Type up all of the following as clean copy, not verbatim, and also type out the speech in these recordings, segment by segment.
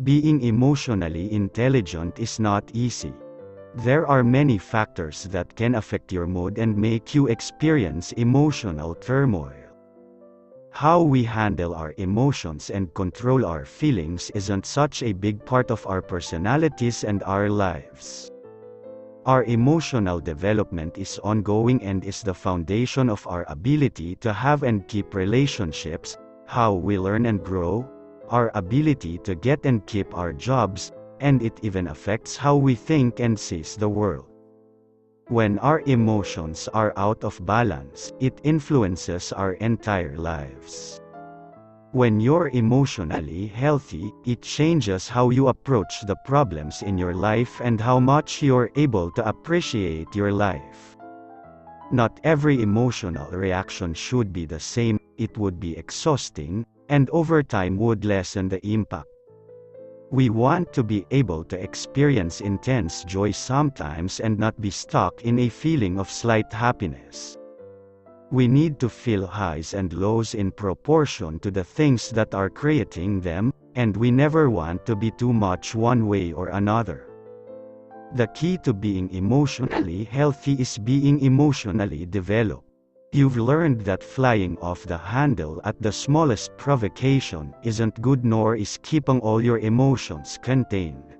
being emotionally intelligent is not easy. There are many factors that can affect your mood and make you experience emotional turmoil. How we handle our emotions and control our feelings isn't such a big part of our personalities and our lives. Our emotional development is ongoing and is the foundation of our ability to have and keep relationships, how we learn and grow, our ability to get and keep our jobs, and it even affects how we think and sees the world. When our emotions are out of balance, it influences our entire lives. When you're emotionally healthy, it changes how you approach the problems in your life and how much you're able to appreciate your life. Not every emotional reaction should be the same, it would be exhausting, and over time would lessen the impact. We want to be able to experience intense joy sometimes and not be stuck in a feeling of slight happiness. We need to feel highs and lows in proportion to the things that are creating them, and we never want to be too much one way or another. The key to being emotionally healthy is being emotionally developed. You've learned that flying off the handle at the smallest provocation isn't good, nor is keeping all your emotions contained.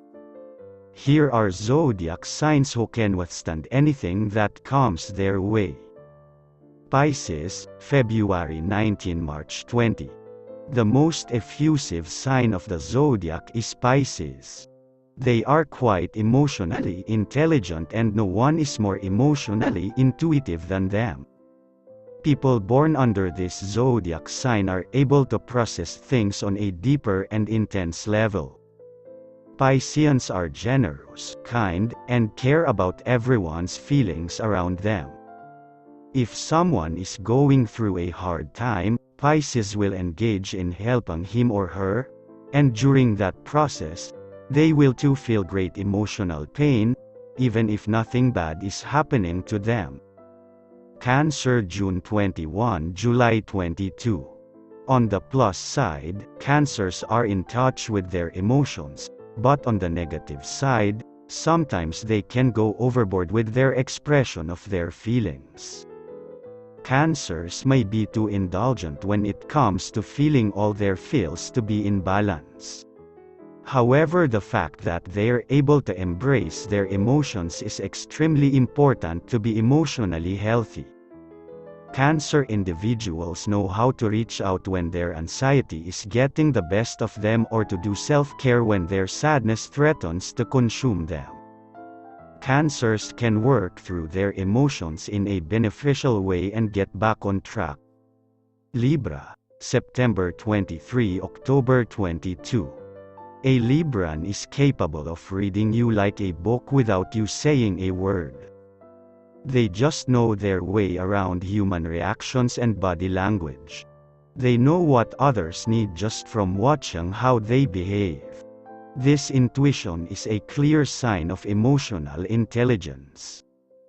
Here are zodiac signs who can withstand anything that comes their way. Pisces, February 19 – March 20. The most effusive sign of the zodiac is Pisces. They are quite emotionally intelligent and no one is more emotionally intuitive than them. People born under this zodiac sign are able to process things on a deeper and intense level. Pisceans are generous, kind, and care about everyone's feelings around them. If someone is going through a hard time, Pisces will engage in helping him or her, and during that process, they will too feel great emotional pain, even if nothing bad is happening to them. Cancer, June 21 – July 22. On the plus side, Cancers are in touch with their emotions, but on the negative side, sometimes they can go overboard with their expression of their feelings. Cancers may be too indulgent when it comes to feeling all their feels to be in balance. However, the fact that they're able to embrace their emotions is extremely important to be emotionally healthy. Cancer individuals know how to reach out when their anxiety is getting the best of them or to do self-care when their sadness threatens to consume them. Cancers can work through their emotions in a beneficial way and get back on track. Libra, September 23 – October 22. A Libran is capable of reading you like a book without you saying a word. They just know their way around human reactions and body language. They know what others need just from watching how they behave. This intuition is a clear sign of emotional intelligence.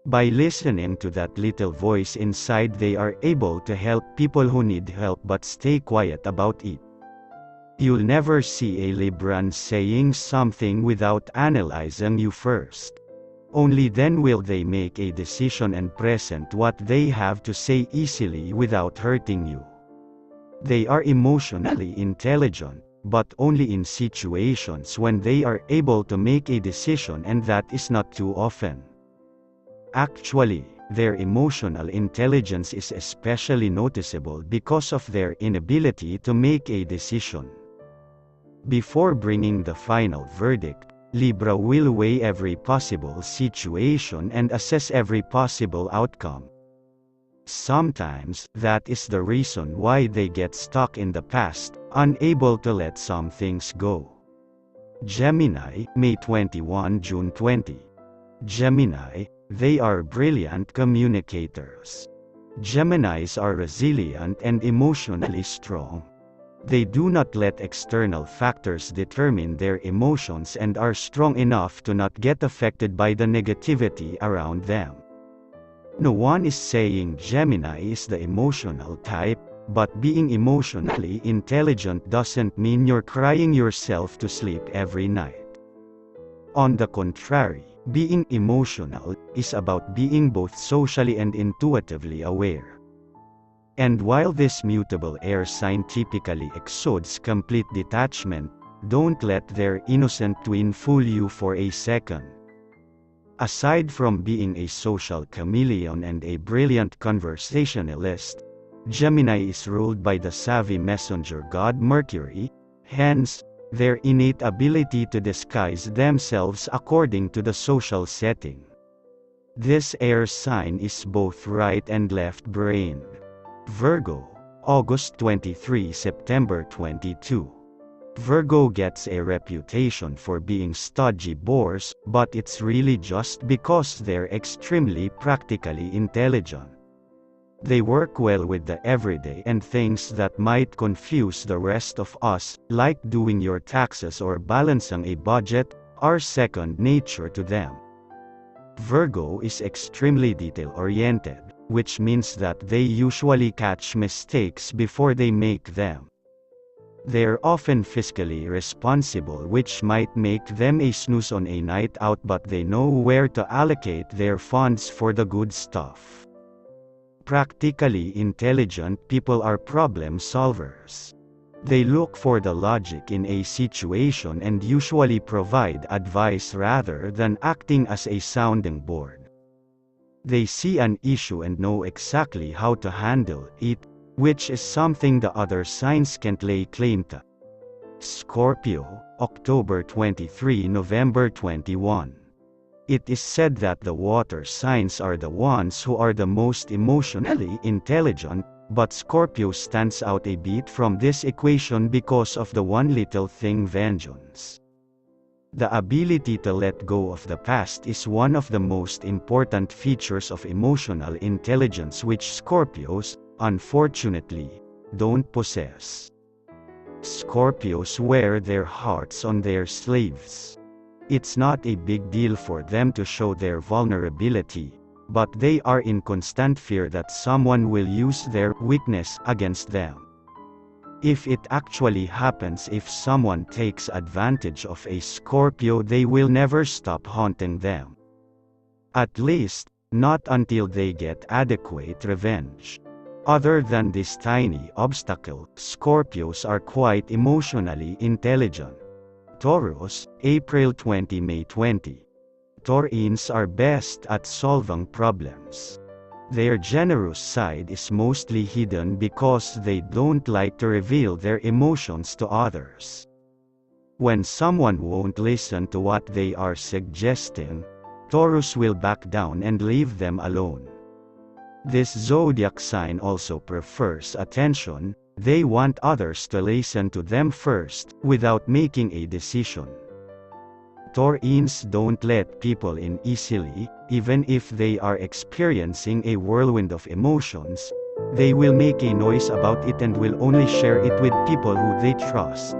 By listening to that little voice inside, they are able to help people who need help but stay quiet about it. You'll never see a Libran saying something without analyzing you first. Only then will they make a decision and present what they have to say easily without hurting you. They are emotionally intelligent, but only in situations when they are able to make a decision, and that is not too often. Actually, their emotional intelligence is especially noticeable because of their inability to make a decision. Before bringing the final verdict, Libra will weigh every possible situation and assess every possible outcome. Sometimes, that is the reason why they get stuck in the past, unable to let some things go. Gemini, May 21 – June 20. Gemini, they are brilliant communicators. Geminis are resilient and emotionally strong. They do not let external factors determine their emotions and are strong enough to not get affected by the negativity around them. No one is saying Gemini is the emotional type, but being emotionally intelligent doesn't mean you're crying yourself to sleep every night. On the contrary, being emotional is about being both socially and intuitively aware. And while this mutable air sign typically exudes complete detachment, don't let their innocent twin fool you for a second. Aside from being a social chameleon and a brilliant conversationalist, Gemini is ruled by the savvy messenger god Mercury, hence, their innate ability to disguise themselves according to the social setting. This air sign is both right and left-brained. Virgo, August 23 – September 22. Virgo gets a reputation for being stodgy bores, but it's really just because they're extremely practically intelligent. They work well with the everyday and things that might confuse the rest of us, like doing your taxes or balancing a budget, are second nature to them. Virgo is extremely detail-oriented, which means that they usually catch mistakes before they make them. They're often fiscally responsible, which might make them a snooze on a night out, but they know where to allocate their funds for the good stuff. Practically intelligent people are problem solvers. They look for the logic in a situation and usually provide advice rather than acting as a sounding board. They see an issue and know exactly how to handle it, which is something the other signs can't lay claim to. Scorpio, October 23 – November 21. It is said that the water signs are the ones who are the most emotionally intelligent, but Scorpio stands out a bit from this equation because of the one little thing: vengeance. The ability to let go of the past is one of the most important features of emotional intelligence, which Scorpios, unfortunately, don't possess. Scorpios wear their hearts on their sleeves. It's not a big deal for them to show their vulnerability, but they are in constant fear that someone will use their weakness against them. If it actually happens, if someone takes advantage of a Scorpio, they will never stop haunting them. At least, not until they get adequate revenge. Other than this tiny obstacle, Scorpios are quite emotionally intelligent. Taurus, April 20 – May 20. Taurines are best at solving problems. Their generous side is mostly hidden because they don't like to reveal their emotions to others. When someone won't listen to what they are suggesting, Taurus will back down and leave them alone. This zodiac sign also prefers attention. They want others to listen to them first, without making a decision. Taurines don't let people in easily, even if they are experiencing a whirlwind of emotions. They will make a noise about it and will only share it with people who they trust.